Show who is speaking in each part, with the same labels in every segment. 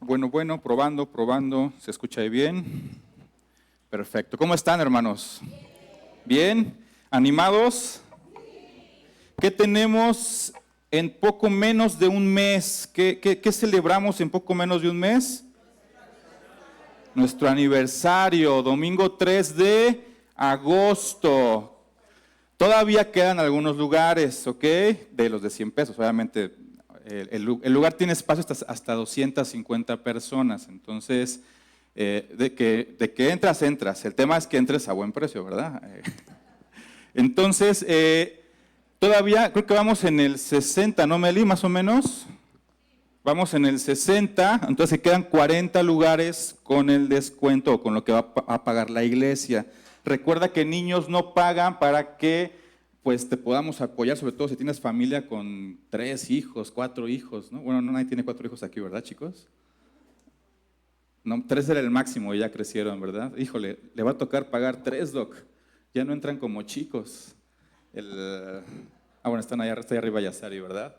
Speaker 1: Bueno, probando, ¿se escucha bien? Perfecto. ¿Cómo están, hermanos? ¿Bien? ¿Animados? ¿Qué tenemos en poco menos de un mes? ¿Qué celebramos en poco menos de un mes? Nuestro aniversario, domingo 3 de agosto. Todavía quedan algunos lugares, ¿ok? De los de 100 pesos, obviamente. El lugar tiene espacio hasta 250 personas, entonces, de que entras. El tema es que entres a buen precio, ¿verdad? Entonces, todavía creo que vamos en el 60, ¿no, Meli? Más o menos. Vamos en el 60, entonces se quedan 40 lugares con el descuento o con lo que va a pagar la iglesia. Recuerda que niños no pagan para que pues te podamos apoyar, sobre todo si tienes familia con 3 hijos, 4 hijos, ¿no? Bueno, no, nadie tiene 4 hijos aquí, ¿verdad, chicos? No, 3 era el máximo y ya crecieron, ¿verdad? Híjole, le va a tocar pagar 3, Doc. Ya no entran como chicos. Bueno, está ahí arriba Yasari, ¿verdad?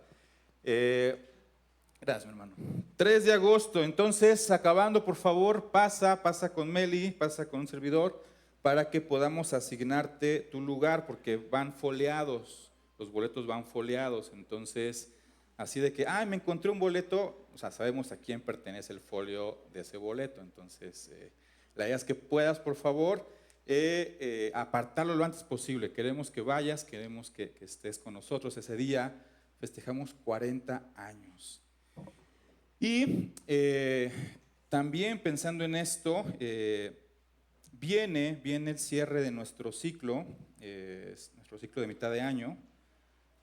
Speaker 1: Gracias, mi hermano. 3 de agosto, entonces, acabando, por favor, pasa con Meli, pasa con un servidor, para que podamos asignarte tu lugar, porque van foliados, los boletos van foliados, entonces, así de que, me encontré un boleto, o sea, sabemos a quién pertenece el folio de ese boleto, entonces, la idea es que puedas, por favor, apartarlo lo antes posible. Queremos que vayas, queremos que estés con nosotros ese día, festejamos 40 años. Y también pensando en esto, viene el cierre de nuestro ciclo de mitad de año.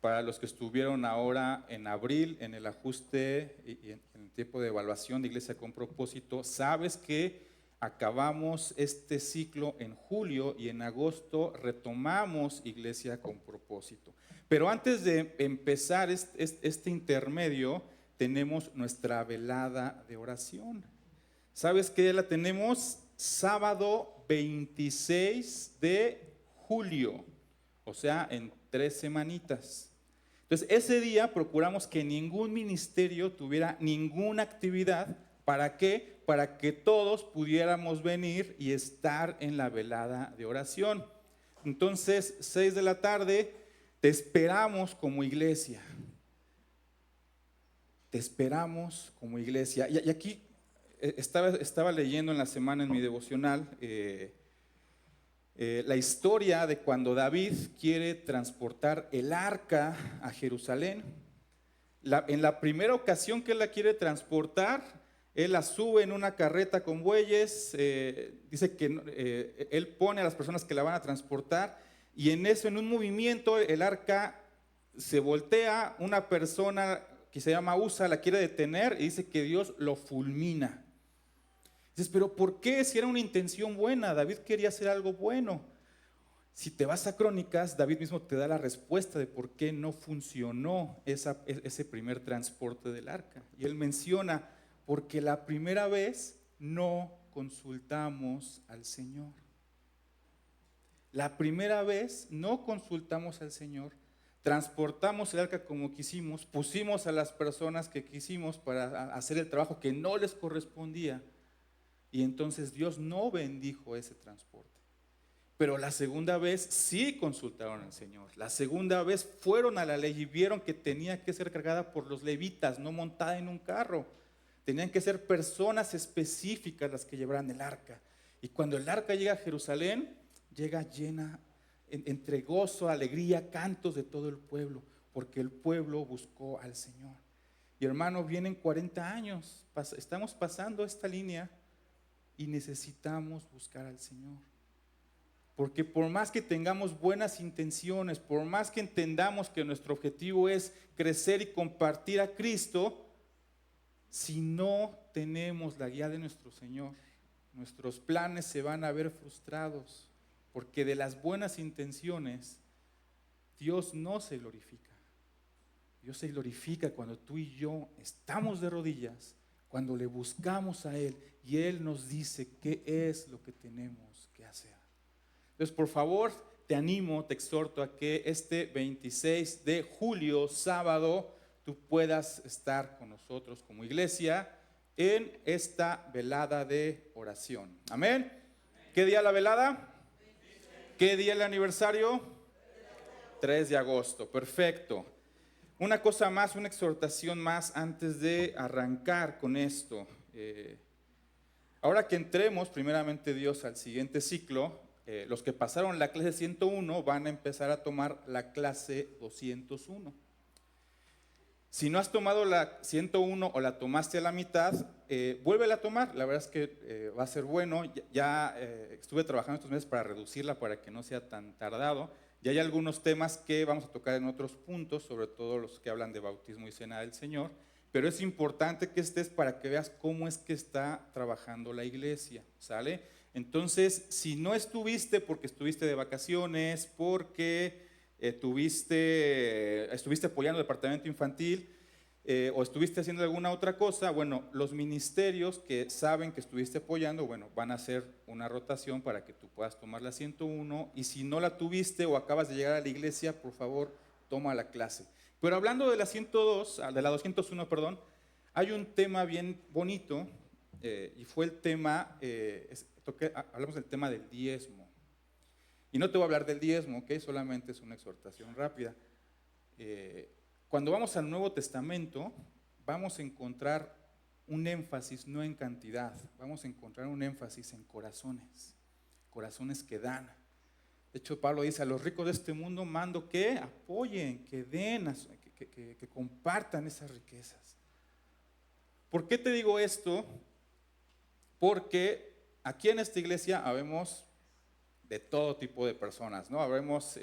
Speaker 1: Para los que estuvieron ahora en abril en el ajuste y en el tiempo de evaluación de Iglesia con Propósito, sabes que acabamos este ciclo en julio y en agosto retomamos Iglesia con Propósito. Pero antes de empezar este intermedio, tenemos nuestra velada de oración. ¿Sabes qué? La tenemos sábado 26 de julio, o sea, en 3 semanitas. Entonces, ese día procuramos que ningún ministerio tuviera ninguna actividad. ¿Para qué? Para que todos pudiéramos venir y estar en la velada de oración. Entonces, 6 de la tarde, te esperamos como iglesia. Te esperamos como iglesia. Y aquí estaba leyendo en la semana en mi devocional la historia de cuando David quiere transportar el arca a Jerusalén. En la primera ocasión que él la quiere transportar, él la sube en una carreta con bueyes, dice que él pone a las personas que la van a transportar y en eso, en un movimiento, el arca se voltea, una persona que se llama Usa la quiere detener y dice que Dios lo fulmina. Dices, pero ¿por qué? Si era una intención buena, David quería hacer algo bueno. Si te vas a Crónicas, David mismo te da la respuesta de por qué no funcionó ese primer transporte del arca. Y él menciona, porque la primera vez no consultamos al Señor. La primera vez no consultamos al Señor. Transportamos el arca como quisimos, pusimos a las personas que quisimos para hacer el trabajo que no les correspondía y entonces Dios no bendijo ese transporte. Pero la segunda vez sí consultaron al Señor. La segunda vez fueron a la ley y vieron que tenía que ser cargada por los levitas, no montada en un carro. Tenían que ser personas específicas las que llevaran el arca. Y cuando el arca llega a Jerusalén, llega llena entre gozo, alegría, cantos de todo el pueblo, porque el pueblo buscó al Señor. Y hermano, vienen 40 años, estamos pasando esta línea y necesitamos buscar al Señor. Porque por más que tengamos buenas intenciones, por más que entendamos que nuestro objetivo es crecer y compartir a Cristo, si no tenemos la guía de nuestro Señor, nuestros planes se van a ver frustrados. Porque de las buenas intenciones, Dios no se glorifica. Dios se glorifica cuando tú y yo estamos de rodillas, cuando le buscamos a Él y Él nos dice qué es lo que tenemos que hacer. Entonces, por favor, te animo, te exhorto a que este 26 de julio, sábado, tú puedas estar con nosotros como iglesia en esta velada de oración. Amén. ¿Qué día la velada? ¿Qué día el aniversario? 3 de agosto, perfecto. Una cosa más, una exhortación más antes de arrancar con esto. Ahora que entremos, primeramente Dios, al siguiente ciclo, los que pasaron la clase 101 van a empezar a tomar la clase 201. Si no has tomado la 101 o la tomaste a la mitad, vuélvela a tomar. La verdad es que va a ser bueno. Ya estuve trabajando estos meses para reducirla, para que no sea tan tardado. Y hay algunos temas que vamos a tocar en otros puntos, sobre todo los que hablan de bautismo y cena del Señor. Pero es importante que estés para que veas cómo es que está trabajando la iglesia, ¿sale? Entonces, si no estuviste porque estuviste de vacaciones, porque estuviste apoyando el departamento infantil o estuviste haciendo alguna otra cosa, bueno, los ministerios que saben que estuviste apoyando, bueno, van a hacer una rotación para que tú puedas tomar la 101, y si no la tuviste o acabas de llegar a la iglesia, por favor, toma la clase. Pero hablando de la 102, de la 201, perdón, hay un tema bien bonito y fue el tema, hablamos del tema del diezmo. Y no te voy a hablar del diezmo, ¿ok? Solamente es una exhortación rápida. Cuando vamos al Nuevo Testamento, vamos a encontrar un énfasis no en cantidad, vamos a encontrar un énfasis en corazones, corazones que dan. De hecho, Pablo dice, a los ricos de este mundo mando que apoyen, que den, que compartan esas riquezas. ¿Por qué te digo esto? Porque aquí en esta iglesia habemos de todo tipo de personas, ¿no? Habemos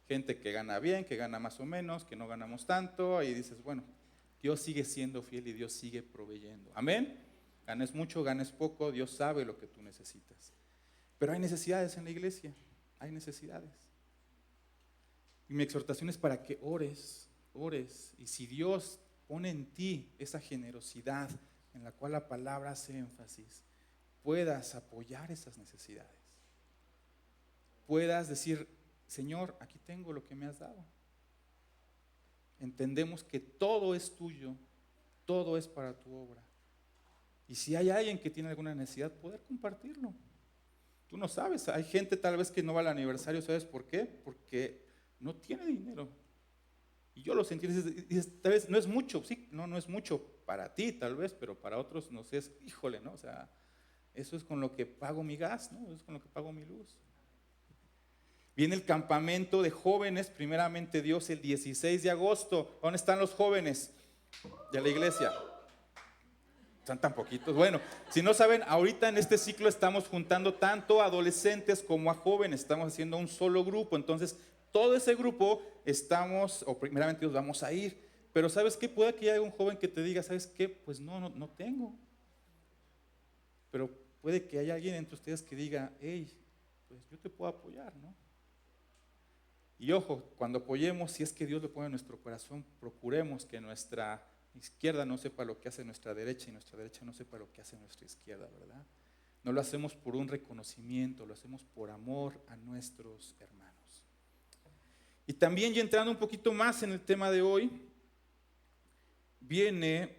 Speaker 1: gente que gana bien, que gana más o menos, que no ganamos tanto, y dices, bueno, Dios sigue siendo fiel y Dios sigue proveyendo. Amén. Ganes mucho, ganes poco, Dios sabe lo que tú necesitas. Pero hay necesidades en la iglesia, hay necesidades. Y mi exhortación es para que ores, y si Dios pone en ti esa generosidad en la cual la palabra hace énfasis, puedas apoyar esas necesidades. Puedas decir, Señor, aquí tengo lo que me has dado. Entendemos que todo es tuyo, todo es para tu obra. Y si hay alguien que tiene alguna necesidad, poder compartirlo. Tú no sabes, hay gente tal vez que no va al aniversario, ¿sabes por qué? Porque no tiene dinero. Y yo lo sentí, dices, tal vez no es mucho, sí, no es mucho para ti tal vez, pero para otros no sé, híjole, ¿no? O sea, eso es con lo que pago mi gas, ¿no? Eso es con lo que pago mi luz. Viene el campamento de jóvenes, primeramente Dios, el 16 de agosto. ¿Dónde están los jóvenes de la iglesia? Están tan poquitos. Bueno, si no saben, ahorita en este ciclo estamos juntando tanto a adolescentes como a jóvenes. Estamos haciendo un solo grupo. Entonces, todo ese grupo primeramente Dios, vamos a ir. Pero ¿sabes qué? Puede que haya un joven que te diga, ¿sabes qué? Pues no tengo. Pero puede que haya alguien entre ustedes que diga, hey, pues yo te puedo apoyar, ¿no? Y ojo, cuando apoyemos, si es que Dios lo pone en nuestro corazón, procuremos que nuestra izquierda no sepa lo que hace nuestra derecha y nuestra derecha no sepa lo que hace nuestra izquierda, ¿verdad? No lo hacemos por un reconocimiento, lo hacemos por amor a nuestros hermanos. Y también, ya entrando un poquito más en el tema de hoy, viene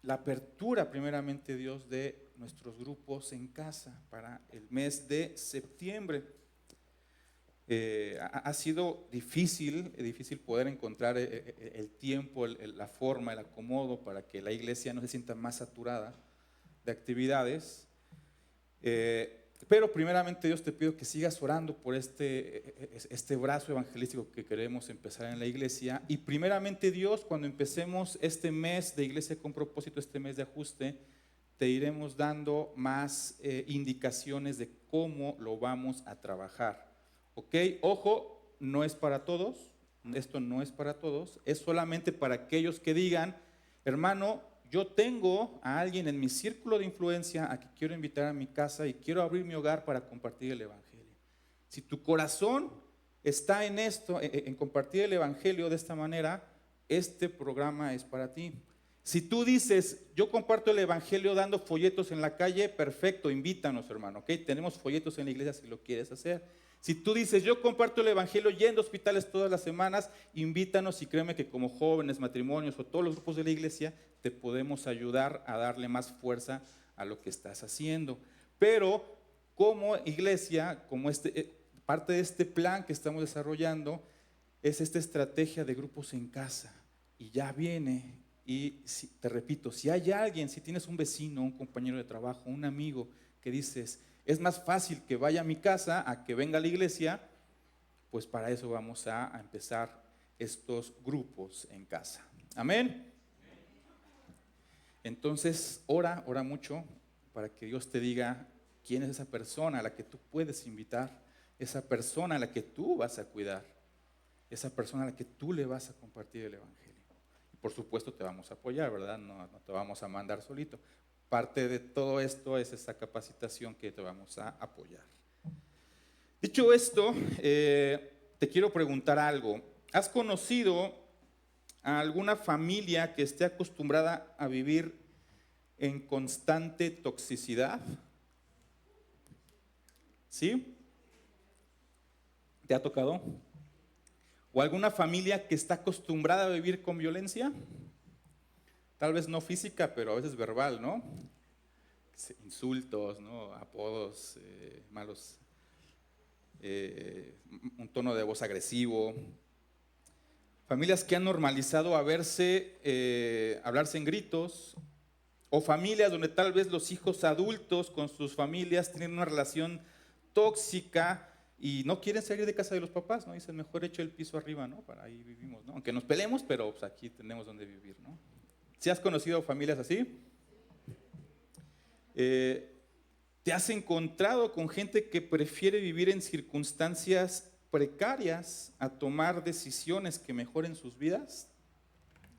Speaker 1: la apertura, primeramente Dios, de nuestros grupos en casa para el mes de septiembre. Ha sido difícil poder encontrar el tiempo, la forma, el acomodo para que la iglesia no se sienta más saturada de actividades. Pero primeramente Dios, te pido que sigas orando por este brazo evangelístico que queremos empezar en la iglesia. Y primeramente Dios, cuando empecemos este mes de Iglesia con Propósito, este mes de ajuste, te iremos dando más indicaciones de cómo lo vamos a trabajar. Ok, ojo, no es para todos, esto no es para todos, es solamente para aquellos que digan, hermano, yo tengo a alguien en mi círculo de influencia a que quiero invitar a mi casa y quiero abrir mi hogar para compartir el evangelio. Si tu corazón está en esto, en compartir el evangelio de esta manera, este programa es para ti. Si tú dices, yo comparto el evangelio dando folletos en la calle, perfecto, invítanos, hermano, ¿ok? Tenemos folletos en la iglesia si lo quieres hacer. Si tú dices, yo comparto el evangelio yendo a hospitales todas las semanas, invítanos y créeme que como jóvenes, matrimonios o todos los grupos de la iglesia, te podemos ayudar a darle más fuerza a lo que estás haciendo. Pero como iglesia, como parte de este plan que estamos desarrollando, es esta estrategia de grupos en casa. Y ya viene, y te repito, si hay alguien, si tienes un vecino, un compañero de trabajo, un amigo que dices, es más fácil que vaya a mi casa a que venga a la iglesia, pues para eso vamos a empezar estos grupos en casa. Amén. Entonces, ora mucho para que Dios te diga quién es esa persona a la que tú puedes invitar, esa persona a la que tú vas a cuidar, esa persona a la que tú le vas a compartir el evangelio. Y por supuesto te vamos a apoyar, ¿verdad? No te vamos a mandar solito. Parte de todo esto es esta capacitación que te vamos a apoyar. Dicho esto, te quiero preguntar algo. ¿Has conocido a alguna familia que esté acostumbrada a vivir en constante toxicidad? ¿Sí? ¿Te ha tocado? ¿O alguna familia que está acostumbrada a vivir con violencia? Tal vez no física, pero a veces verbal, ¿no? Insultos, ¿no? Apodos, malos, un tono de voz agresivo. Familias que han normalizado hablarse en gritos, o familias donde tal vez los hijos adultos con sus familias tienen una relación tóxica y no quieren salir de casa de los papás, ¿no? Dicen, mejor echo el piso arriba, ¿no? Para ahí vivimos, ¿no? Aunque nos peleemos, pero pues, aquí tenemos donde vivir, ¿no? ¿Sí has conocido familias así? ¿Te has encontrado con gente que prefiere vivir en circunstancias precarias a tomar decisiones que mejoren sus vidas?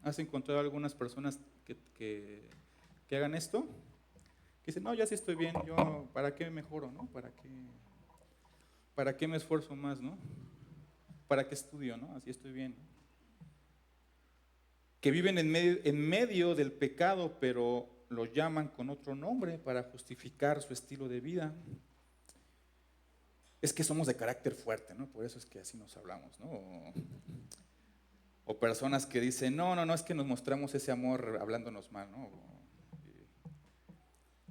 Speaker 1: ¿Has encontrado algunas personas que hagan esto? Que dicen, no, ya sí estoy bien, yo, ¿para qué mejoro, no? ¿Para qué me esfuerzo más, no? ¿Para qué estudio, no? Así estoy bien. Que viven en medio del pecado, pero lo llaman con otro nombre para justificar su estilo de vida. Es que somos de carácter fuerte, ¿no? Por eso es que así nos hablamos, ¿no? O personas que dicen, no, es que nos mostramos ese amor hablándonos mal, ¿no?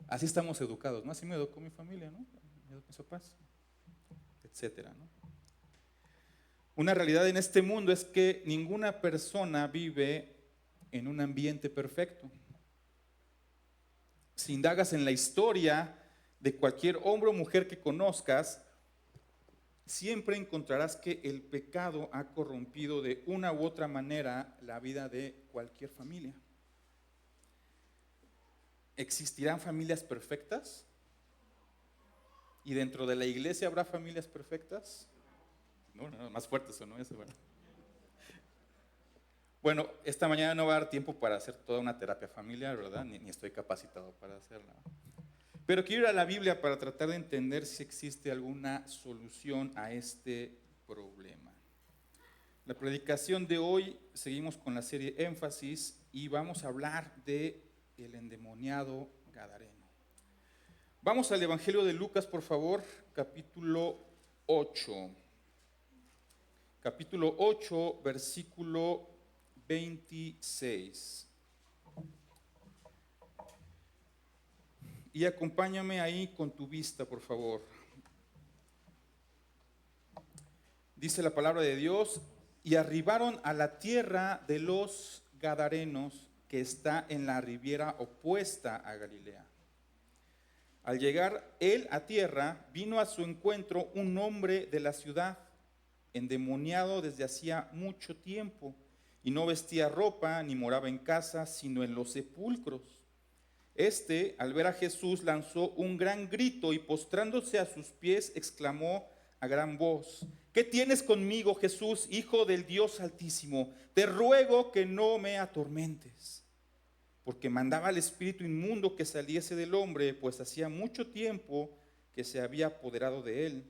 Speaker 1: Así estamos educados, ¿no? Así me educó mi familia, ¿no? Mis papás, etcétera, ¿no? Una realidad en este mundo es que ninguna persona vive en un ambiente perfecto. Si indagas en la historia de cualquier hombre o mujer que conozcas, siempre encontrarás que el pecado ha corrompido de una u otra manera la vida de cualquier familia. ¿Existirán familias perfectas? ¿Y dentro de la iglesia habrá familias perfectas? No, más fuerte eso, ¿no? Eso, bueno, esta mañana no va a dar tiempo para hacer toda una terapia familiar, ¿verdad? Ni estoy capacitado para hacerla. Pero quiero ir a la Biblia para tratar de entender si existe alguna solución a este problema. La predicación de hoy, seguimos con la serie Énfasis y vamos a hablar de el endemoniado gadareno. Vamos al Evangelio de Lucas, por favor, capítulo 8. Capítulo 8, versículo 26. Y acompáñame ahí con tu vista, por favor. Dice la palabra de Dios, y arribaron a la tierra de los Gadarenos, que está en la ribera opuesta a Galilea. Al llegar él a tierra, vino a su encuentro un hombre de la ciudad, endemoniado desde hacía mucho tiempo, y no vestía ropa ni moraba en casa, sino en los sepulcros. Este, al ver a Jesús, lanzó un gran grito y postrándose a sus pies, exclamó a gran voz: ¿Qué tienes conmigo, Jesús, Hijo del Dios Altísimo? Te ruego que no me atormentes. Porque mandaba al espíritu inmundo que saliese del hombre, pues hacía mucho tiempo que se había apoderado de él.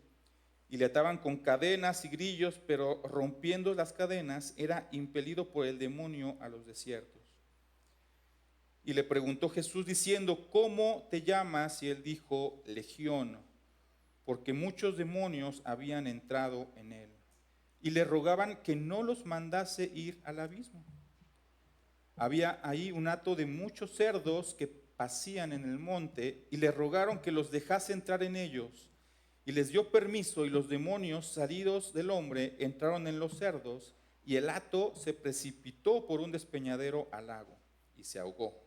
Speaker 1: Y le ataban con cadenas y grillos, pero rompiendo las cadenas, era impelido por el demonio a los desiertos. Y le preguntó Jesús diciendo, ¿cómo te llamas? Y él dijo, Legión, porque muchos demonios habían entrado en él, y le rogaban que no los mandase ir al abismo. Había ahí un hato de muchos cerdos que pacían en el monte, y le rogaron que los dejase entrar en ellos. Y les dio permiso, y los demonios salidos del hombre entraron en los cerdos, y el hato se precipitó por un despeñadero al lago, y se ahogó.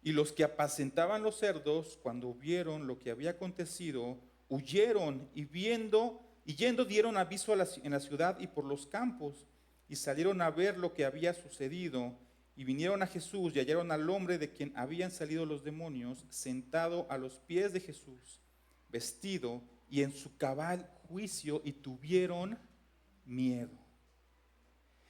Speaker 1: Y los que apacentaban los cerdos, cuando vieron lo que había acontecido, huyeron y yendo dieron aviso en la ciudad y por los campos, y salieron a ver lo que había sucedido, y vinieron a Jesús y hallaron al hombre de quien habían salido los demonios, sentado a los pies de Jesús, vestido y en su cabal juicio, y tuvieron miedo.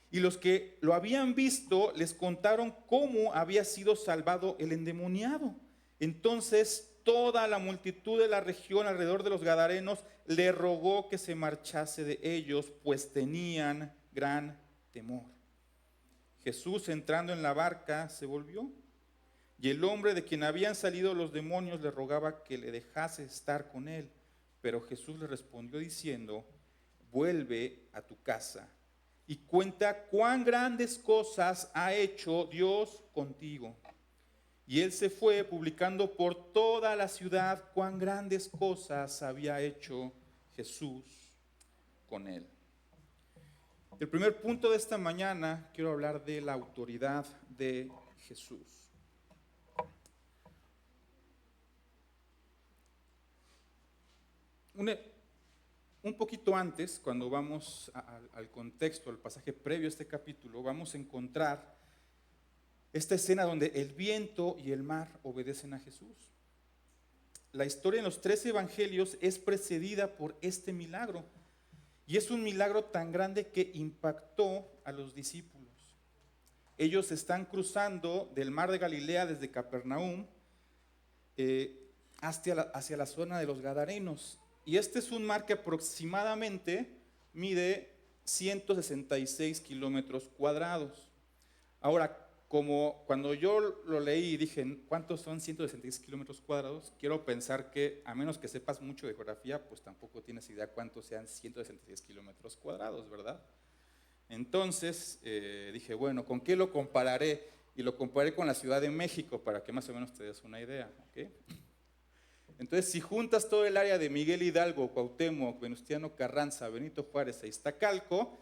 Speaker 1: Y los que lo habían visto les contaron cómo había sido salvado el endemoniado. Entonces toda la multitud de la región alrededor de los Gadarenos le rogó que se marchase de ellos, pues tenían gran temor. Jesús, entrando en la barca, se volvió, y el hombre de quien habían salido los demonios le rogaba que le dejase estar con él. Pero Jesús le respondió diciendo: vuelve a tu casa y cuenta cuán grandes cosas ha hecho Dios contigo. Y él se fue publicando por toda la ciudad cuán grandes cosas había hecho Jesús con él. El primer punto de esta mañana quiero hablar de la autoridad de Jesús. Un poquito antes, cuando vamos al contexto, al pasaje previo a este capítulo, vamos a encontrar esta escena donde el viento y el mar obedecen a Jesús. La historia en los 3 evangelios es precedida por este milagro, y es un milagro tan grande que impactó a los discípulos. Ellos están cruzando del mar de Galilea desde Capernaum hacia la zona de los Gadarenos. Y este es un mar que aproximadamente mide 166 kilómetros cuadrados. Ahora, como cuando yo lo leí y dije, ¿cuántos son 166 kilómetros cuadrados? Quiero pensar que, a menos que sepas mucho de geografía, pues tampoco tienes idea cuántos sean 166 kilómetros cuadrados, ¿verdad? Entonces dije, bueno, ¿con qué lo compararé? Y lo comparé con la Ciudad de México para que más o menos te des una idea, ¿ok? Entonces, si juntas todo el área de Miguel Hidalgo, Cuauhtémoc, Venustiano Carranza, Benito Juárez e Iztacalco,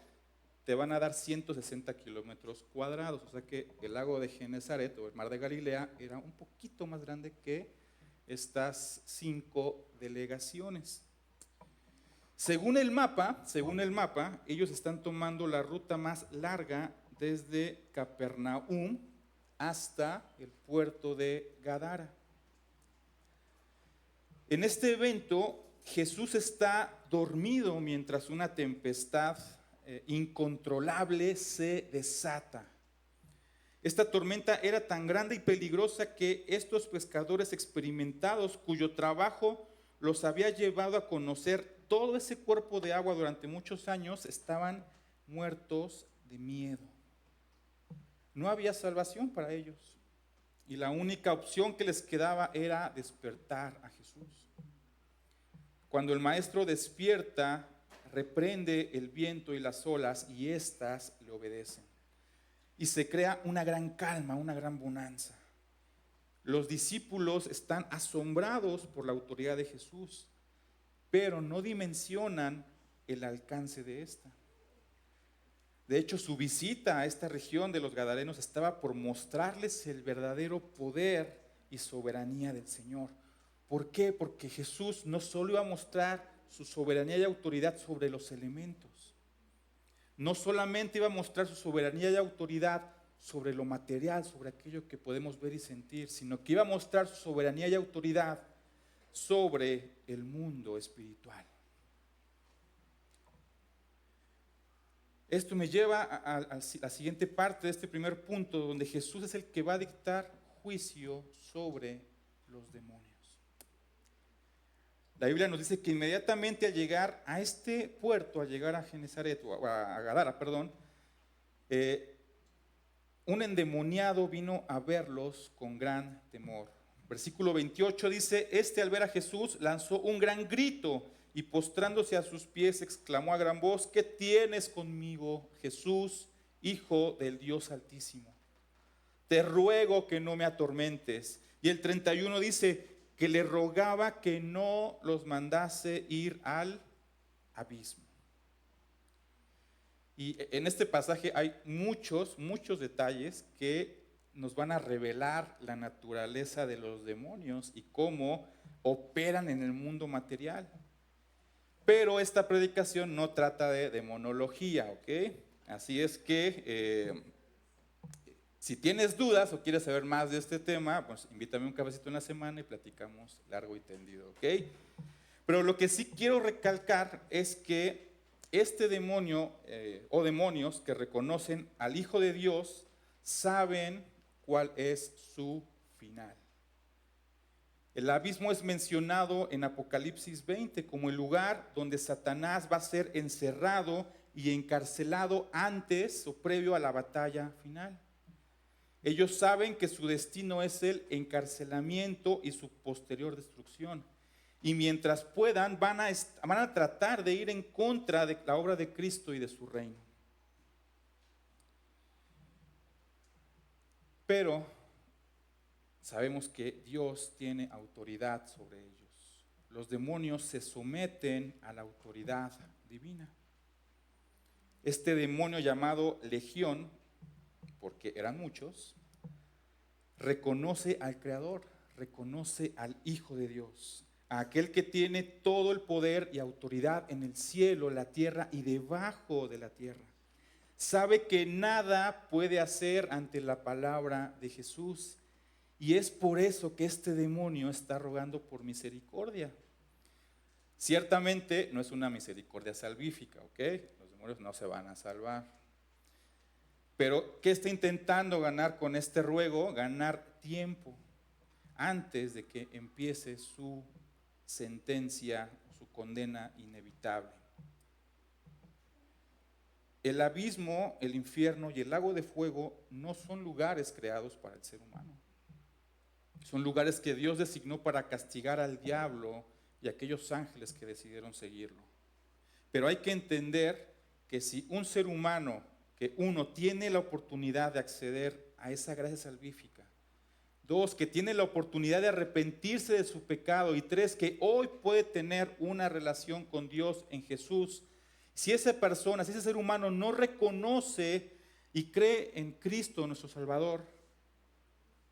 Speaker 1: te van a dar 160 kilómetros cuadrados. O sea que el lago de Genesaret o el mar de Galilea era un poquito más grande que estas 5 delegaciones. Según el mapa, ellos están tomando la ruta más larga desde Capernaum hasta el puerto de Gadara. En este evento, Jesús está dormido mientras una tempestad incontrolable se desata. Esta tormenta era tan grande y peligrosa que estos pescadores experimentados, cuyo trabajo los había llevado a conocer todo ese cuerpo de agua durante muchos años, estaban muertos de miedo. No había salvación para ellos, y la única opción que les quedaba era despertar a Jesús. Cuando el maestro despierta, reprende el viento y las olas, y éstas le obedecen. Y se crea una gran calma, una gran bonanza. Los discípulos están asombrados por la autoridad de Jesús, pero no dimensionan el alcance de esta. De hecho, su visita a esta región de los Gadarenos estaba por mostrarles el verdadero poder y soberanía del Señor. ¿Por qué? Porque Jesús no solo iba a mostrar su soberanía y autoridad sobre los elementos, no solamente iba a mostrar su soberanía y autoridad sobre lo material, sobre aquello que podemos ver y sentir, sino que iba a mostrar su soberanía y autoridad sobre el mundo espiritual. Esto me lleva a la siguiente parte de este primer punto, donde Jesús es el que va a dictar juicio sobre los demonios. La Biblia nos dice que inmediatamente al llegar a este puerto, al llegar a Genesaret, o a Gadara, un endemoniado vino a verlos con gran temor. Versículo 28 dice, este al ver a Jesús lanzó un gran grito y postrándose a sus pies exclamó a gran voz, ¿qué tienes conmigo, Jesús, Hijo del Dios Altísimo? Te ruego que no me atormentes. Y el 31 dice que le rogaba que no los mandase ir al abismo. Y en este pasaje hay muchos detalles que nos van a revelar la naturaleza de los demonios y cómo operan en el mundo material. Pero esta predicación no trata de demonología, ¿ok? Así es que si tienes dudas o quieres saber más de este tema, pues invítame un cafecito en la semana y platicamos largo y tendido, ¿ok? Pero lo que sí quiero recalcar es que este demonio o demonios que reconocen al Hijo de Dios saben cuál es su final. El abismo es mencionado en Apocalipsis 20 como el lugar donde Satanás va a ser encerrado y encarcelado antes o previo a la batalla final. Ellos saben que su destino es el encarcelamiento y su posterior destrucción. Y mientras puedan, van a tratar de ir en contra de la obra de Cristo y de su reino. Pero sabemos que Dios tiene autoridad sobre ellos. Los demonios se someten a la autoridad divina. Este demonio llamado Legión, porque eran muchos, reconoce al Creador, reconoce al Hijo de Dios, a aquel que tiene todo el poder y autoridad en el cielo, la tierra y debajo de la tierra. Sabe que nada puede hacer ante la palabra de Jesús y es por eso que este demonio está rogando por misericordia. Ciertamente no es una misericordia salvífica, ¿ok? Los demonios no se van a salvar. Pero ¿qué está intentando ganar con este ruego? Ganar tiempo antes de que empiece su sentencia, su condena inevitable. El abismo, el infierno y el lago de fuego no son lugares creados para el ser humano. Son lugares que Dios designó para castigar al diablo y a aquellos ángeles que decidieron seguirlo. Pero hay que entender que si un ser humano, que uno tiene la oportunidad de acceder a esa gracia salvífica, dos, que tiene la oportunidad de arrepentirse de su pecado, y tres, que hoy puede tener una relación con Dios en Jesús, si esa persona, si ese ser humano no reconoce y cree en Cristo nuestro Salvador,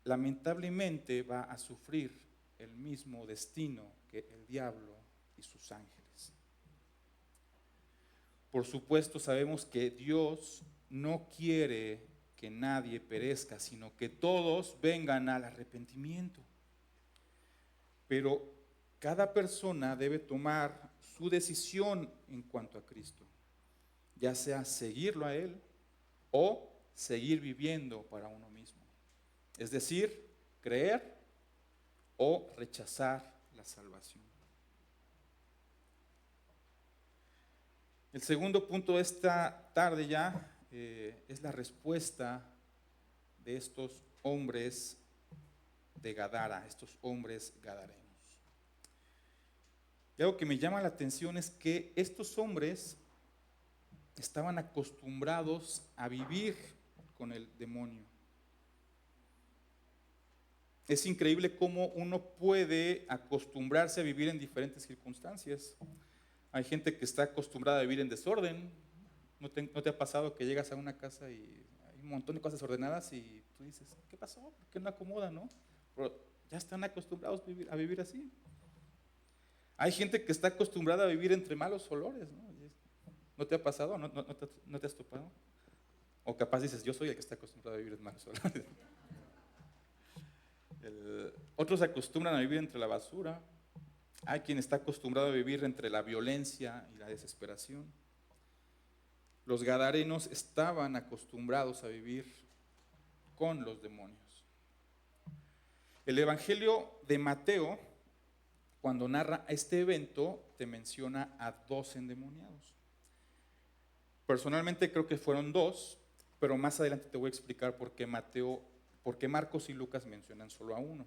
Speaker 1: lamentablemente va a sufrir el mismo destino que el diablo y sus ángeles. Por supuesto, sabemos que Dios no quiere que nadie perezca, sino que todos vengan al arrepentimiento. Pero cada persona debe tomar su decisión en cuanto a Cristo, ya sea seguirlo a Él o seguir viviendo para uno mismo. Es decir, creer o rechazar la salvación. El segundo punto de esta tarde ya es la respuesta de estos hombres de Gadara, estos hombres gadarenos. Y algo que me llama la atención es que estos hombres estaban acostumbrados a vivir con el demonio. Es increíble cómo uno puede acostumbrarse a vivir en diferentes circunstancias. Hay gente que está acostumbrada a vivir en desorden. ¿No te ha pasado que llegas a una casa y hay un montón de cosas ordenadas y tú dices, ¿qué pasó? ¿Por qué no acomoda, no? Pero ya están acostumbrados a vivir así. Hay gente que está acostumbrada a vivir entre malos olores, ¿no? ¿No te ha pasado? ¿No te has topado? O capaz dices, yo soy el que está acostumbrado a vivir en malos olores. Otros se acostumbran a vivir entre la basura. Hay quien está acostumbrado a vivir entre la violencia y la desesperación. Los gadarenos estaban acostumbrados a vivir con los demonios. El Evangelio de Mateo, cuando narra este evento, te menciona a 2 endemoniados. Personalmente creo que fueron 2, pero más adelante te voy a explicar por qué Marcos y Lucas mencionan solo a 1.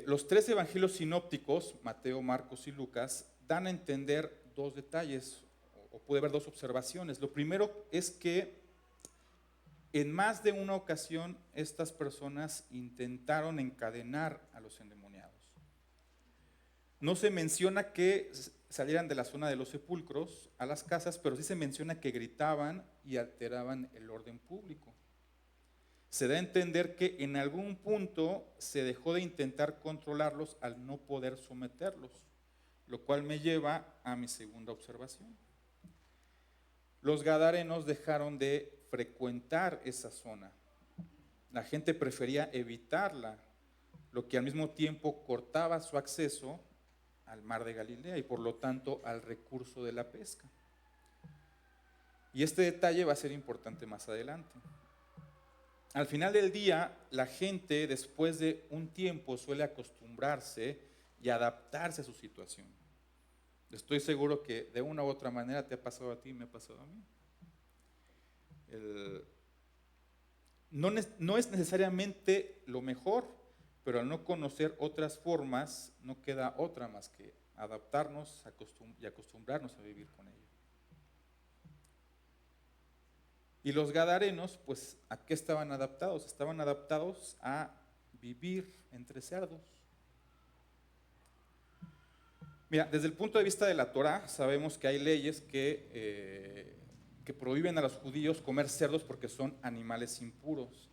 Speaker 1: Los tres evangelios sinópticos, Mateo, Marcos y Lucas, dan a entender dos detalles, o puede haber dos observaciones. Lo primero es que en más de una ocasión estas personas intentaron encadenar a los endemoniados. No se menciona que salieran de la zona de los sepulcros a las casas, pero sí se menciona que gritaban y alteraban el orden público. Se da a entender que en algún punto se dejó de intentar controlarlos al no poder someterlos, lo cual me lleva a mi segunda observación. Los gadarenos dejaron de frecuentar esa zona. La gente prefería evitarla, lo que al mismo tiempo cortaba su acceso al mar de Galilea y por lo tanto al recurso de la pesca. Y este detalle va a ser importante más adelante. Al final del día, la gente después de un tiempo suele acostumbrarse y adaptarse a su situación. Estoy seguro que de una u otra manera te ha pasado a ti y me ha pasado a mí. No es necesariamente lo mejor, pero al no conocer otras formas, no queda otra más que adaptarnos y acostumbrarnos a vivir con ello. Y los gadarenos, pues, ¿a qué estaban adaptados? Estaban adaptados a vivir entre cerdos. Mira, desde el punto de vista de la Torá, sabemos que hay leyes que prohíben a los judíos comer cerdos porque son animales impuros.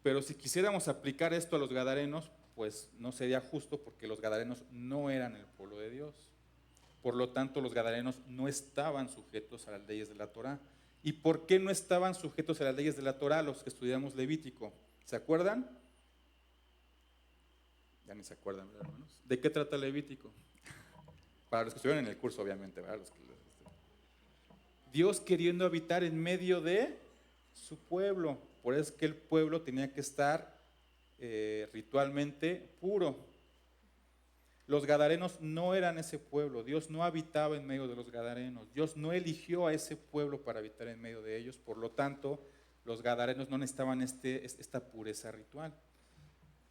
Speaker 1: Pero si quisiéramos aplicar esto a los gadarenos, pues no sería justo porque los gadarenos no eran el pueblo de Dios. Por lo tanto, los gadarenos no estaban sujetos a las leyes de la Torá. ¿Y por qué no estaban sujetos a las leyes de la Torá los que estudiamos Levítico? ¿Se acuerdan? Ya ni se acuerdan, ¿verdad, hermanos? ¿De qué trata Levítico? Para los que estuvieron en el curso, obviamente, ¿verdad? Dios queriendo habitar en medio de su pueblo. Por eso es que el pueblo tenía que estar ritualmente puro. Los gadarenos no eran ese pueblo. Dios no habitaba en medio de los gadarenos. Dios no eligió a ese pueblo para habitar en medio de ellos. Por lo tanto, los gadarenos no necesitaban esta pureza ritual.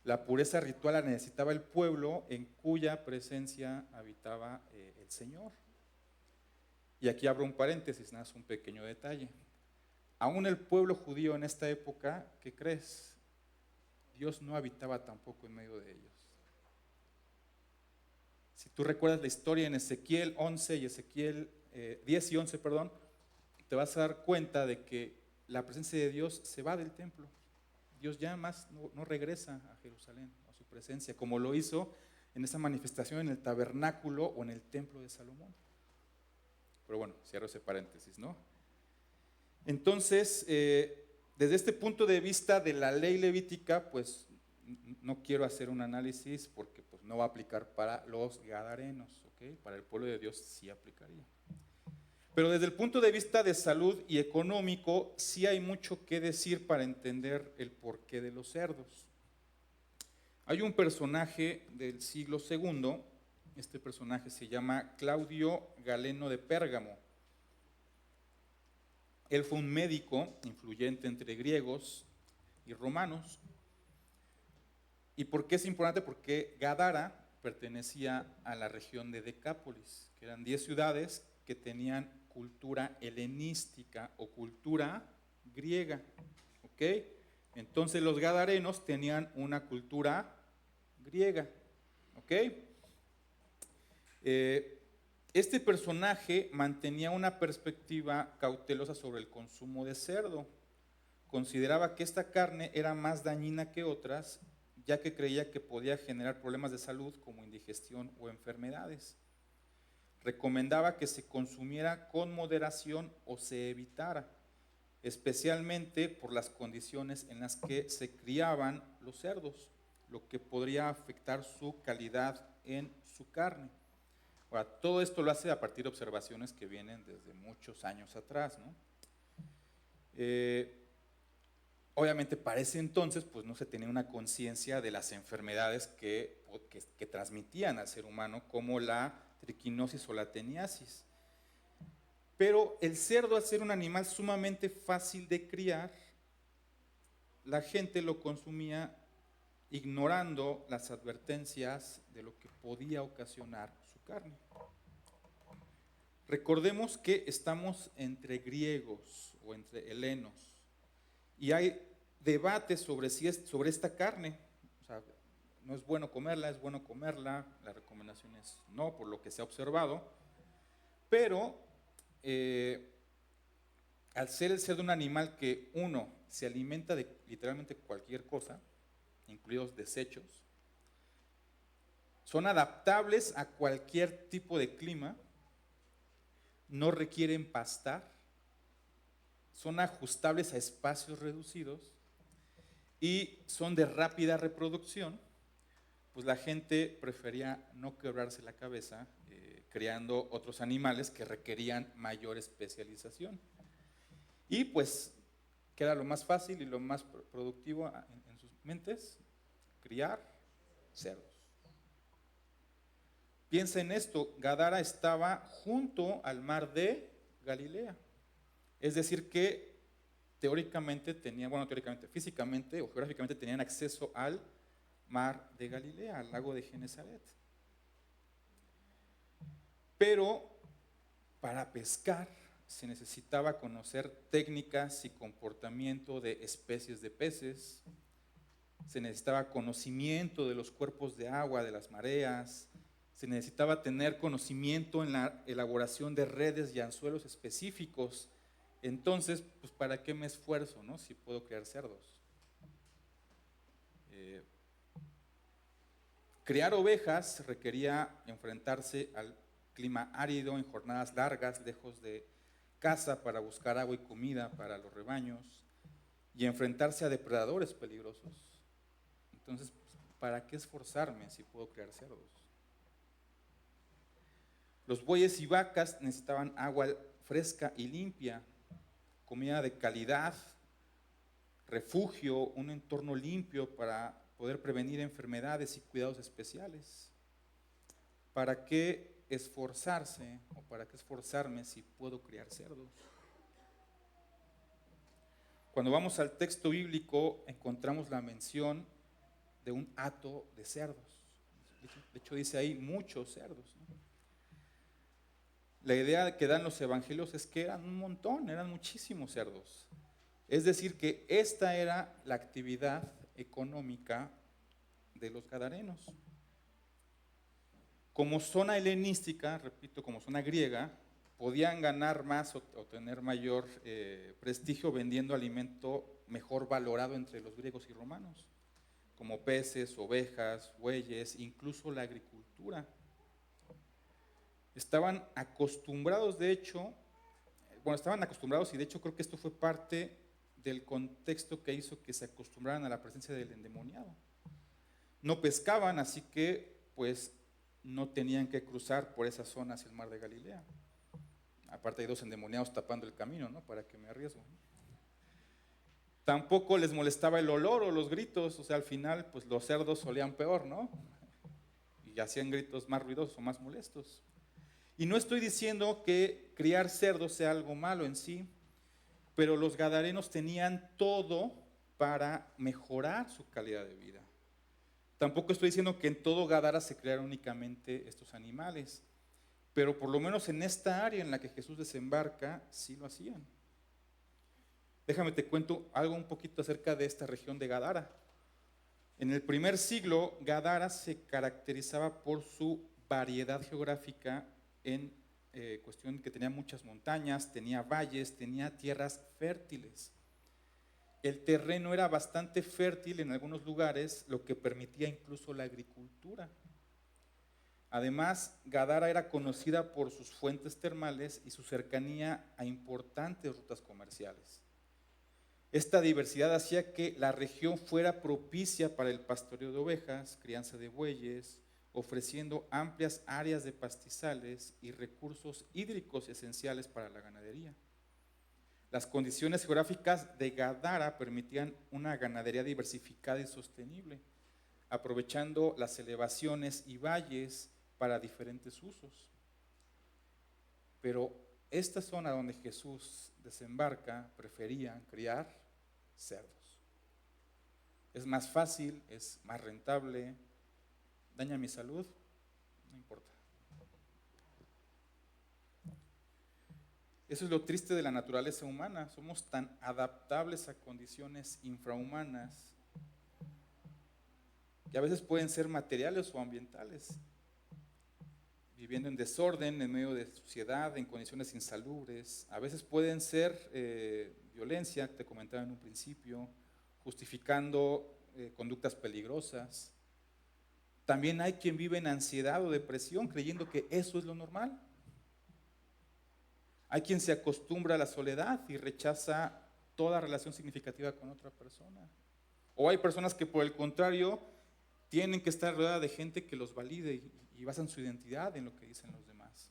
Speaker 1: La pureza ritual la necesitaba el pueblo en cuya presencia habitaba el Señor. Y aquí abro un paréntesis, nada, es un pequeño detalle. Aún el pueblo judío en esta época, ¿qué crees? Dios no habitaba tampoco en medio de ellos. Si tú recuerdas la historia en Ezequiel 11 y Ezequiel 10 y 11, perdón, te vas a dar cuenta de que la presencia de Dios se va del templo. Dios ya más no regresa a Jerusalén, a su presencia, como lo hizo en esa manifestación en el tabernáculo o en el templo de Salomón. Pero bueno, cierro ese paréntesis, ¿no? Entonces, desde este punto de vista de la ley levítica, pues no quiero hacer un análisis porque pues, no va a aplicar para los gadarenos, ¿ok? Para el pueblo de Dios sí aplicaría. Pero desde el punto de vista de salud y económico, sí hay mucho que decir para entender el porqué de los cerdos. Hay un personaje del siglo II, este personaje se llama Claudio Galeno de Pérgamo. Él fue un médico influyente entre griegos y romanos. ¿Y por qué es importante? Porque Gadara pertenecía a la región de Decápolis, que eran 10 ciudades que tenían cultura helenística o cultura griega. ¿Ok? Entonces los gadarenos tenían una cultura griega. ¿Ok? Este personaje mantenía una perspectiva cautelosa sobre el consumo de cerdo. Consideraba que esta carne era más dañina que otras, ya que creía que podía generar problemas de salud como indigestión o enfermedades. Recomendaba que se consumiera con moderación o se evitara, especialmente por las condiciones en las que se criaban los cerdos, lo que podría afectar su calidad en su carne. Ahora, todo esto lo hace a partir de observaciones que vienen desde muchos años atrás, ¿no? Obviamente para ese entonces pues no se tenía una conciencia de las enfermedades que transmitían al ser humano, como la triquinosis o la teniasis. Pero el cerdo, al ser un animal sumamente fácil de criar, la gente lo consumía ignorando las advertencias de lo que podía ocasionar su carne. Recordemos que estamos entre griegos o entre helenos y hay debates sobre sobre esta carne. O sea, no es bueno comerla, es bueno comerla, la recomendación es no, por lo que se ha observado, pero al ser el ser de un animal que uno se alimenta de literalmente cualquier cosa, incluidos desechos, son adaptables a cualquier tipo de clima, no requieren pastar, son ajustables a espacios reducidos y son de rápida reproducción, pues la gente prefería no quebrarse la cabeza creando otros animales que requerían mayor especialización. Y pues queda lo más fácil y lo más productivo en sus mentes, criar cerdos. Piensa en esto, Gadara estaba junto al mar de Galilea. Es decir que físicamente o geográficamente tenían acceso al mar de Galilea, al lago de Genesaret. Pero para pescar se necesitaba conocer técnicas y comportamiento de especies de peces, se necesitaba conocimiento de los cuerpos de agua, de las mareas, se necesitaba tener conocimiento en la elaboración de redes y anzuelos específicos. Entonces, pues ¿para qué me esfuerzo, no? Si puedo criar cerdos. Criar ovejas requería enfrentarse al clima árido en jornadas largas, lejos de casa para buscar agua y comida para los rebaños y enfrentarse a depredadores peligrosos. Entonces, ¿para qué esforzarme si puedo criar cerdos? Los bueyes y vacas necesitaban agua fresca y limpia, comida de calidad, refugio, un entorno limpio para poder prevenir enfermedades y cuidados especiales. ¿Para qué esforzarse o para qué esforzarme si puedo criar cerdos? Cuando vamos al texto bíblico encontramos la mención de un hato de cerdos. De hecho dice ahí muchos cerdos, ¿no? La idea que dan los evangelios es que eran un montón, eran muchísimos cerdos. Es decir, que esta era la actividad económica de los gadarenos. Como zona helenística, repito, como zona griega, podían ganar más o tener mayor prestigio vendiendo alimento mejor valorado entre los griegos y romanos, como peces, ovejas, bueyes, incluso la agricultura. Estaban acostumbrados, de hecho, y de hecho creo que esto fue parte del contexto que hizo que se acostumbraran a la presencia del endemoniado. No pescaban, así que pues no tenían que cruzar por esa zona hacia el mar de Galilea. Aparte hay 2 endemoniados tapando el camino, ¿no? ¿Para qué me arriesgo? Tampoco les molestaba el olor o los gritos, o sea, al final pues los cerdos olían peor, ¿no? Y hacían gritos más ruidosos o más molestos. Y no estoy diciendo que criar cerdos sea algo malo en sí, pero los gadarenos tenían todo para mejorar su calidad de vida. Tampoco estoy diciendo que en todo Gadara se criaran únicamente estos animales, pero por lo menos en esta área en la que Jesús desembarca, sí lo hacían. Déjame te cuento algo un poquito acerca de esta región de Gadara. En el primer siglo, Gadara se caracterizaba por su variedad geográfica en cuestión que tenía muchas montañas, tenía valles, tenía tierras fértiles. El terreno era bastante fértil en algunos lugares, lo que permitía incluso la agricultura. Además, Gadara era conocida por sus fuentes termales y su cercanía a importantes rutas comerciales. Esta diversidad hacía que la región fuera propicia para el pastoreo de ovejas, crianza de bueyes, ofreciendo amplias áreas de pastizales y recursos hídricos esenciales para la ganadería. Las condiciones geográficas de Gadara permitían una ganadería diversificada y sostenible, aprovechando las elevaciones y valles para diferentes usos. Pero esta zona donde Jesús desembarca preferían criar cerdos. Es más fácil, es más rentable, daña mi salud, no importa. Eso es lo triste de la naturaleza humana. Somos tan adaptables a condiciones infrahumanas que a veces pueden ser materiales o ambientales. Viviendo en desorden, en medio de suciedad, en condiciones insalubres. A veces pueden ser violencia, te comentaba en un principio, justificando conductas peligrosas. También hay quien vive en ansiedad o depresión creyendo que eso es lo normal. Hay quien se acostumbra a la soledad y rechaza toda relación significativa con otra persona. O hay personas que por el contrario tienen que estar rodeadas de gente que los valide y basan su identidad en lo que dicen los demás.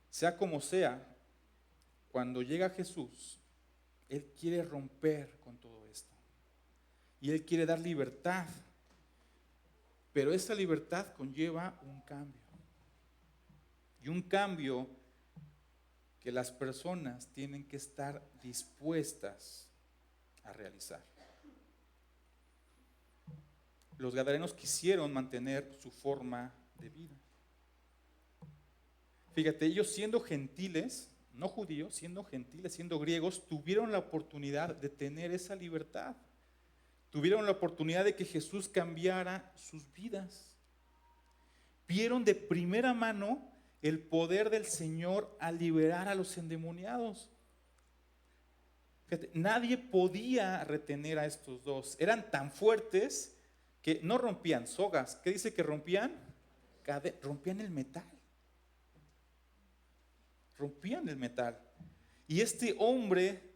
Speaker 1: Sea como sea, cuando llega Jesús, Él quiere romper con todo esto. Y Él quiere dar libertad. Pero esa libertad conlleva un cambio. Y un cambio que las personas tienen que estar dispuestas a realizar. Los gadarenos quisieron mantener su forma de vida. Fíjate, ellos siendo gentiles, no judíos, siendo gentiles, siendo griegos, tuvieron la oportunidad de tener esa libertad. Tuvieron la oportunidad de que Jesús cambiara sus vidas. Vieron de primera mano el poder del Señor al liberar a los endemoniados. Fíjate, nadie podía retener a estos dos. Eran tan fuertes que no rompían sogas. ¿Qué dice que rompían? Rompían el metal. Rompían el metal. Y este hombre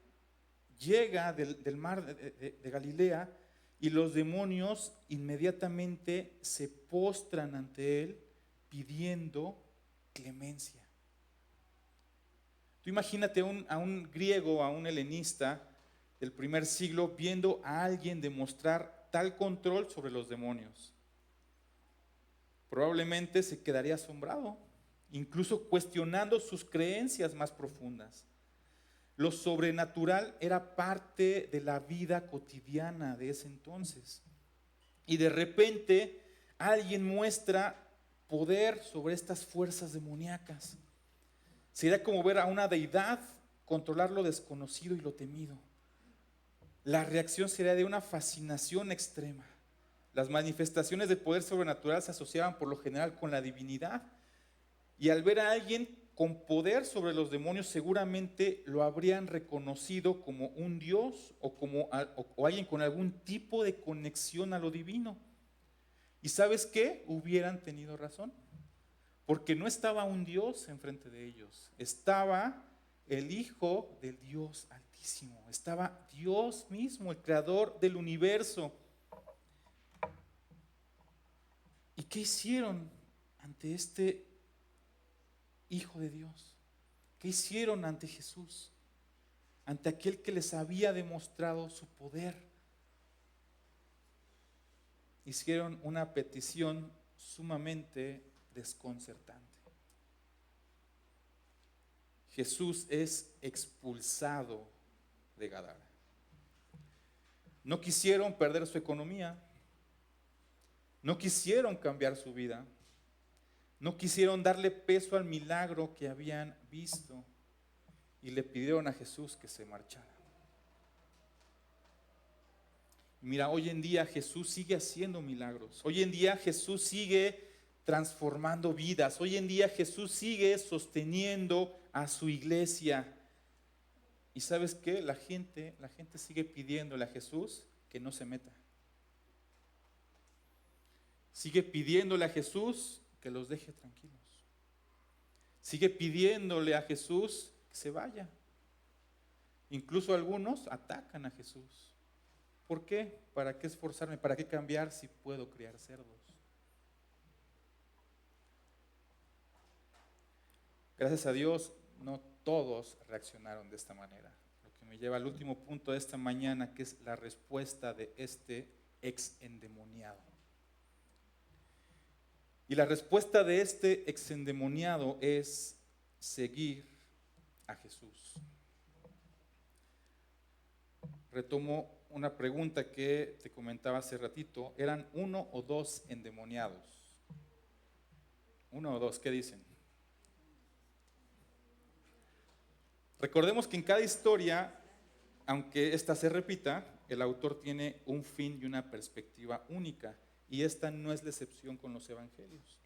Speaker 1: llega del mar de Galilea y los demonios inmediatamente se postran ante él pidiendo clemencia. Tú imagínate a un griego, a un helenista del primer siglo viendo a alguien demostrar tal control sobre los demonios. Probablemente se quedaría asombrado, incluso cuestionando sus creencias más profundas. Lo sobrenatural era parte de la vida cotidiana de ese entonces. Y de repente alguien muestra poder sobre estas fuerzas demoníacas. Sería como ver a una deidad controlar lo desconocido y lo temido. La reacción sería de una fascinación extrema. Las manifestaciones de poder sobrenatural se asociaban por lo general con la divinidad. Y al ver a alguien con poder sobre los demonios, seguramente lo habrían reconocido como un dios o alguien con algún tipo de conexión a lo divino. ¿Y sabes qué? Hubieran tenido razón. Porque no estaba un Dios enfrente de ellos, estaba el Hijo del Dios Altísimo, estaba Dios mismo, el creador del universo. ¿Y qué hicieron ante este Hijo de Dios? ¿Qué hicieron ante Jesús? Ante aquel que les había demostrado su poder. Hicieron una petición sumamente desconcertante. Jesús es expulsado de Gadara. No quisieron perder su economía, no quisieron cambiar su vida, no quisieron darle peso al milagro que habían visto y le pidieron a Jesús que se marchara. Mira, hoy en día Jesús sigue haciendo milagros, hoy en día Jesús sigue transformando vidas, hoy en día Jesús sigue sosteniendo a su iglesia. ¿Y sabes qué? La gente sigue pidiéndole a Jesús que no se meta. Sigue pidiéndole a Jesús que los deje tranquilos. Sigue pidiéndole a Jesús que se vaya. Incluso algunos atacan a Jesús. ¿Por qué? ¿Para qué esforzarme? ¿Para qué cambiar si puedo criar cerdos? Gracias a Dios, no todos reaccionaron de esta manera. Lo que me lleva al último punto de esta mañana, que es la respuesta de este ex endemoniado. Y la respuesta de este ex endemoniado es seguir a Jesús. Retomo una pregunta que te comentaba hace ratito. ¿Eran uno o dos endemoniados? Uno o dos, ¿qué dicen? Recordemos que en cada historia, aunque esta se repita, el autor tiene un fin y una perspectiva única, y esta no es la excepción con los evangelios.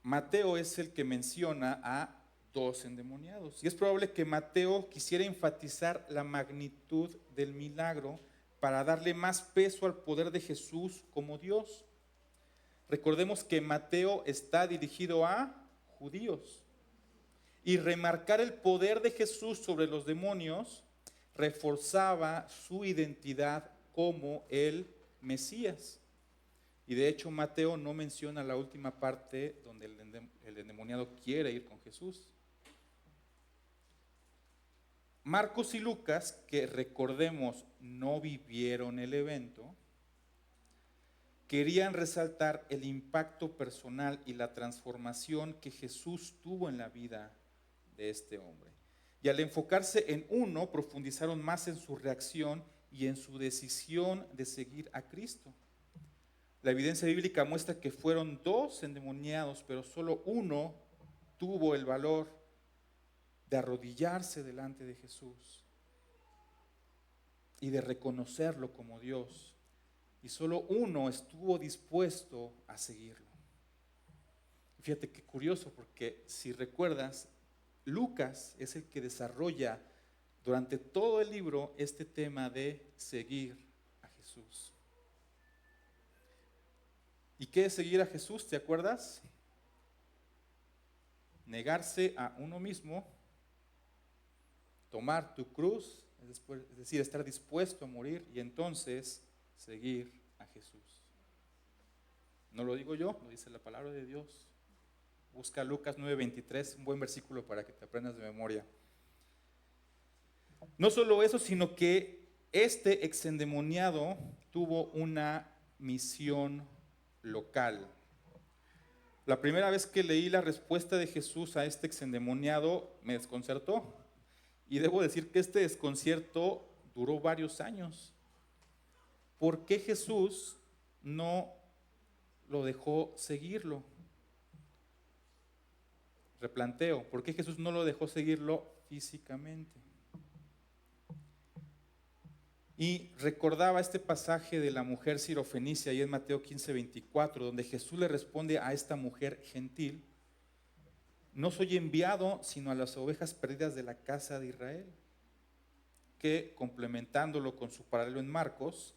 Speaker 1: Mateo es el que menciona a dos endemoniados, y es probable que Mateo quisiera enfatizar la magnitud del milagro para darle más peso al poder de Jesús como Dios. Recordemos que Mateo está dirigido a judíos, y remarcar el poder de Jesús sobre los demonios reforzaba su identidad como el Mesías. Y de hecho Mateo no menciona la última parte donde el endemoniado quiere ir con Jesús. Marcos y Lucas, que recordemos no vivieron el evento, querían resaltar el impacto personal y la transformación que Jesús tuvo en la vida de este hombre. Y al enfocarse en uno, profundizaron más en su reacción y en su decisión de seguir a Cristo. La evidencia bíblica muestra que fueron dos endemoniados, pero solo uno tuvo el valor de arrodillarse delante de Jesús y de reconocerlo como Dios. Y solo uno estuvo dispuesto a seguirlo. Fíjate qué curioso, porque si recuerdas, Lucas es el que desarrolla durante todo el libro este tema de seguir a Jesús. ¿Y qué es seguir a Jesús? ¿Te acuerdas? Negarse a uno mismo, tomar tu cruz, es decir, estar dispuesto a morir y entonces seguir a Jesús. No lo digo yo, lo dice la palabra de Dios. Busca Lucas 9:23, un buen versículo para que te aprendas de memoria. No solo eso, sino que este exendemoniado tuvo una misión local. La primera vez que leí la respuesta de Jesús a este exendemoniado me desconcertó. Y debo decir que este desconcierto duró varios años. ¿Por qué Jesús no lo dejó seguirlo? Replanteo, ¿por qué Jesús no lo dejó seguirlo físicamente? Y recordaba este pasaje de la mujer sirofenicia ahí en Mateo 15:24, donde Jesús le responde a esta mujer gentil: no soy enviado sino a las ovejas perdidas de la casa de Israel. Que complementándolo con su paralelo en Marcos,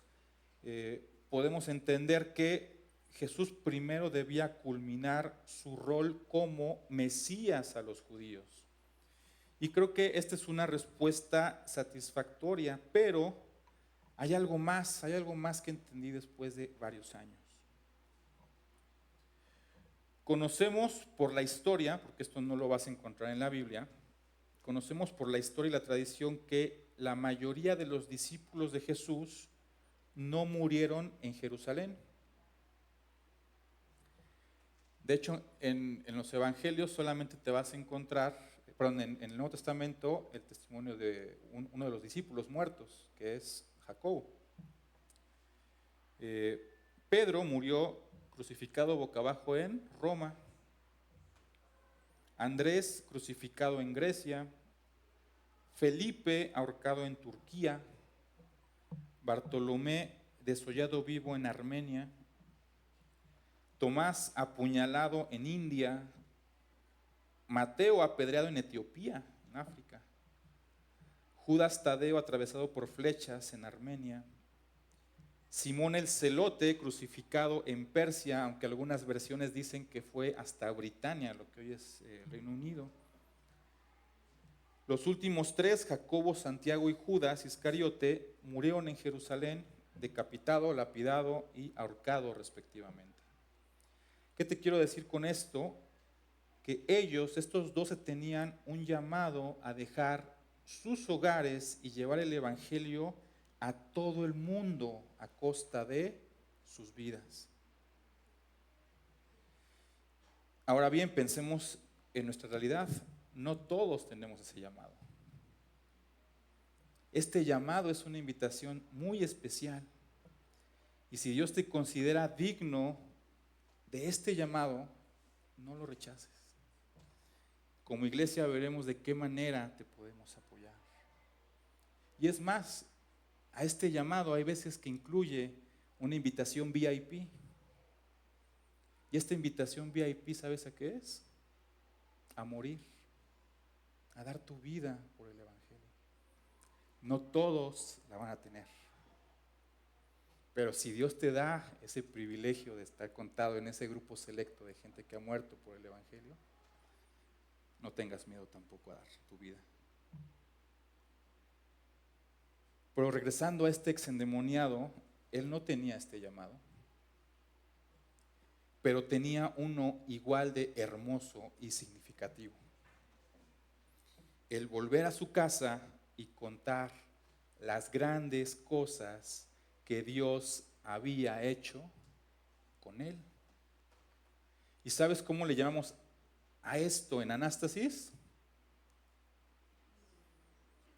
Speaker 1: podemos entender que Jesús primero debía culminar su rol como Mesías a los judíos. Y creo que esta es una respuesta satisfactoria, pero hay algo más que entendí después de varios años. Conocemos por la historia, porque esto no lo vas a encontrar en la Biblia, conocemos por la historia y la tradición que la mayoría de los discípulos de Jesús no murieron en Jerusalén. De hecho, en los evangelios solamente te vas a encontrar, en el Nuevo Testamento, el testimonio de uno de los discípulos muertos, que es Jacobo. Pedro murió crucificado boca abajo en Roma. Andrés crucificado en Grecia. Felipe ahorcado en Turquía. Bartolomé desollado vivo en Armenia. Tomás apuñalado en India. Mateo apedreado en Etiopía, en África. Judas Tadeo atravesado por flechas en Armenia. Simón el Celote crucificado en Persia, aunque algunas versiones dicen que fue hasta Britania, lo que hoy es Reino Unido. Los últimos tres, Jacobo, Santiago y Judas Iscariote, murieron en Jerusalén, decapitado, lapidado y ahorcado respectivamente. ¿Qué te quiero decir con esto? Que ellos, estos 12, tenían un llamado a dejar sus hogares y llevar el evangelio a todo el mundo a costa de sus vidas. Ahora bien, pensemos en nuestra realidad. No todos tenemos ese llamado. Este llamado es una invitación muy especial. Y si Dios te considera digno de este llamado, no lo rechaces. Como iglesia veremos de qué manera te podemos apoyar. Y es más, a este llamado hay veces que incluye una invitación VIP. Y esta invitación VIP, ¿sabes a qué es? A morir, a dar tu vida por el Evangelio. No todos la van a tener. Pero si Dios te da ese privilegio de estar contado en ese grupo selecto de gente que ha muerto por el Evangelio, no tengas miedo tampoco a dar tu vida. Pero regresando a este exendemoniado, él no tenía este llamado, pero tenía uno igual de hermoso y significativo. El volver a su casa y contar las grandes cosas que Dios había hecho con él. ¿Y sabes cómo le llamamos a esto en Anástasis?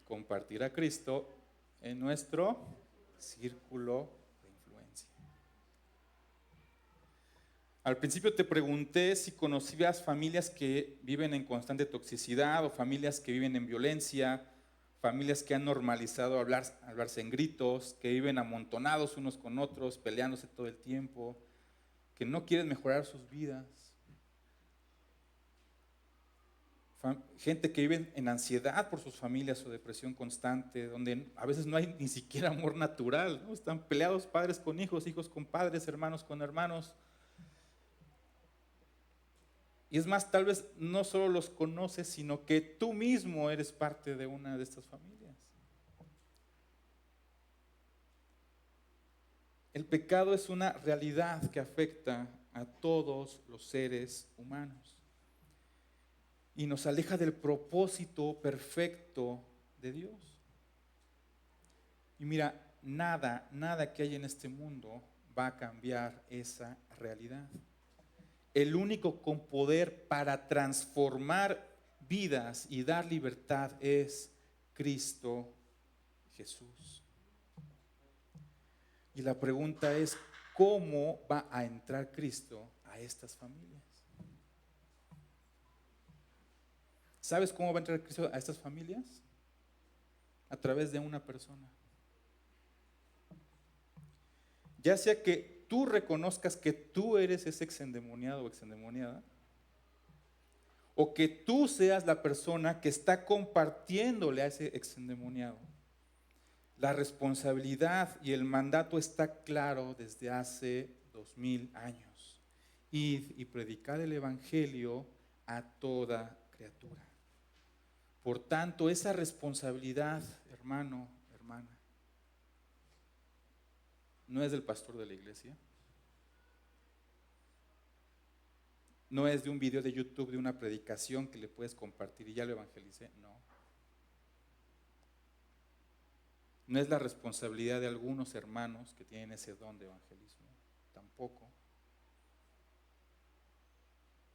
Speaker 1: Compartir a Cristo en nuestro círculo de influencia. Al principio te pregunté si conocías familias que viven en constante toxicidad o familias que viven en violencia, familias que han normalizado hablarse en gritos, que viven amontonados unos con otros, peleándose todo el tiempo, que no quieren mejorar sus vidas. Gente que vive en ansiedad por sus familias o depresión constante, donde a veces no hay ni siquiera amor natural, ¿no? Están peleados padres con hijos, hijos con padres, hermanos con hermanos. Y es más, tal vez no solo los conoces, sino que tú mismo eres parte de una de estas familias. El pecado es una realidad que afecta a todos los seres humanos y nos aleja del propósito perfecto de Dios. Y mira, nada que hay en este mundo va a cambiar esa realidad. El único con poder para transformar vidas y dar libertad es Cristo Jesús. Y la pregunta es, ¿cómo va a entrar Cristo a estas familias? ¿Sabes cómo va a entrar Cristo a estas familias? A través de una persona. Ya sea que tú reconozcas que tú eres ese exendemoniado o exendemoniada, o que tú seas la persona que está compartiéndole a ese exendemoniado. La responsabilidad y el mandato está claro desde hace 2000 años. Id y predicar el Evangelio a toda criatura. Por tanto, esa responsabilidad, hermano, hermana, no es del pastor de la iglesia, no es de un video de YouTube, de una predicación que le puedes compartir y ya lo evangelicé, no. No es la responsabilidad de algunos hermanos que tienen ese don de evangelismo, tampoco.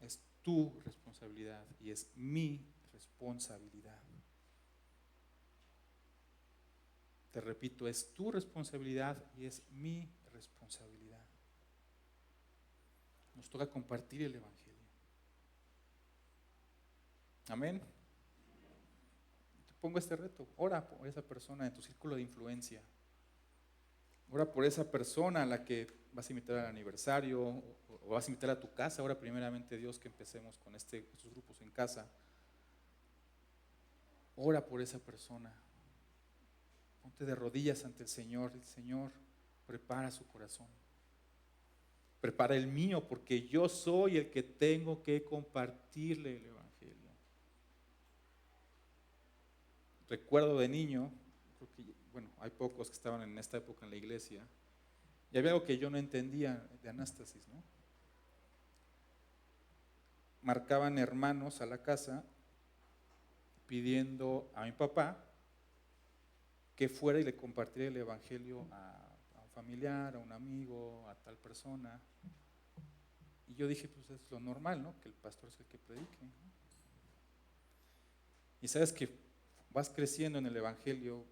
Speaker 1: Es tu responsabilidad y es mi responsabilidad. Te repito, es tu responsabilidad y es mi responsabilidad. Nos toca compartir el Evangelio. Amén. Te pongo este reto. Ora por esa persona en tu círculo de influencia. Ora por esa persona a la que vas a invitar al aniversario o vas a invitar a tu casa. Ora primeramente, Dios, que empecemos con estos grupos en casa. Ora por esa persona. Ponte de rodillas ante el Señor. El Señor prepara su corazón. Prepara el mío, porque yo soy el que tengo que compartirle el Evangelio. Recuerdo de niño, creo que, bueno, hay pocos que estaban en esta época en la iglesia, y había algo que yo no entendía de Anástasis, ¿no? Marcaban hermanos a la casa pidiendo a mi papá que fuera y le compartiera el Evangelio a un familiar, a un amigo, a tal persona. Y yo dije, pues es lo normal, ¿no? Que el pastor es el que predique, ¿no? Y sabes que vas creciendo en el Evangelio,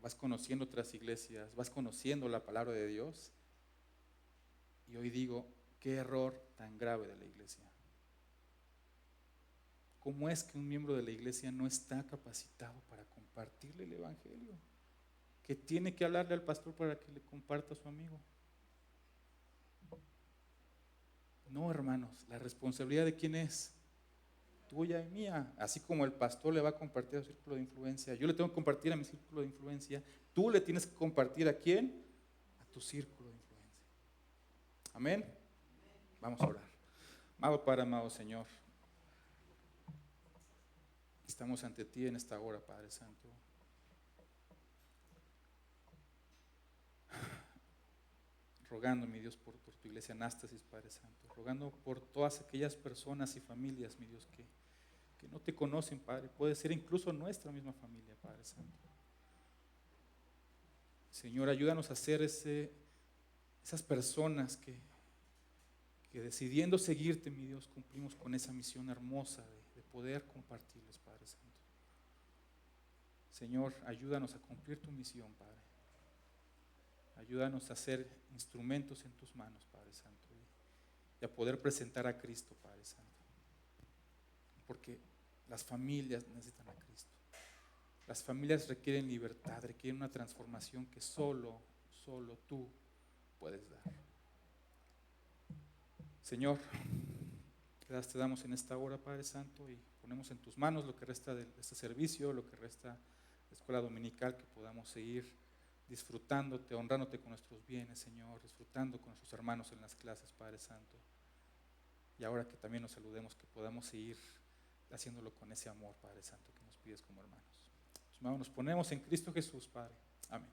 Speaker 1: vas conociendo otras iglesias, vas conociendo la palabra de Dios. Y hoy digo, qué error tan grave de la iglesia. ¿Cómo es que un miembro de la iglesia no está capacitado para compartirle el evangelio? Que tiene que hablarle al pastor para que le comparta a su amigo. No, hermanos, la responsabilidad de quién es, tuya y mía. Así como el pastor le va a compartir a su círculo de influencia, yo le tengo que compartir a mi círculo de influencia, tú le tienes que compartir ¿a quién? A tu círculo de influencia. Amén. Vamos a orar. Amado Padre, amado Señor, estamos ante ti en esta hora, Padre Santo. Rogando, mi Dios, por tu iglesia Anástasis, Padre Santo. Rogando por todas aquellas personas y familias, mi Dios, que no te conocen, Padre. Puede ser incluso nuestra misma familia, Padre Santo. Señor, ayúdanos a ser esas personas que decidiendo seguirte, mi Dios, cumplimos con esa misión hermosa de poder compartirles, Padre Santo. Señor, ayúdanos a cumplir tu misión, Padre. Ayúdanos a ser instrumentos en tus manos, Padre Santo, y a poder presentar a Cristo, Padre Santo. Porque las familias necesitan a Cristo. Las familias requieren libertad, requieren una transformación que solo tú puedes dar. Señor, gracias te damos en esta hora, Padre Santo, y ponemos en tus manos lo que resta de este servicio, lo que resta de la escuela dominical, que podamos seguir disfrutándote, honrándote con nuestros bienes, Señor, disfrutando con nuestros hermanos en las clases, Padre Santo. Y ahora que también nos saludemos, que podamos seguir haciéndolo con ese amor, Padre Santo, que nos pides como hermanos. Nos ponemos en Cristo Jesús, Padre. Amén.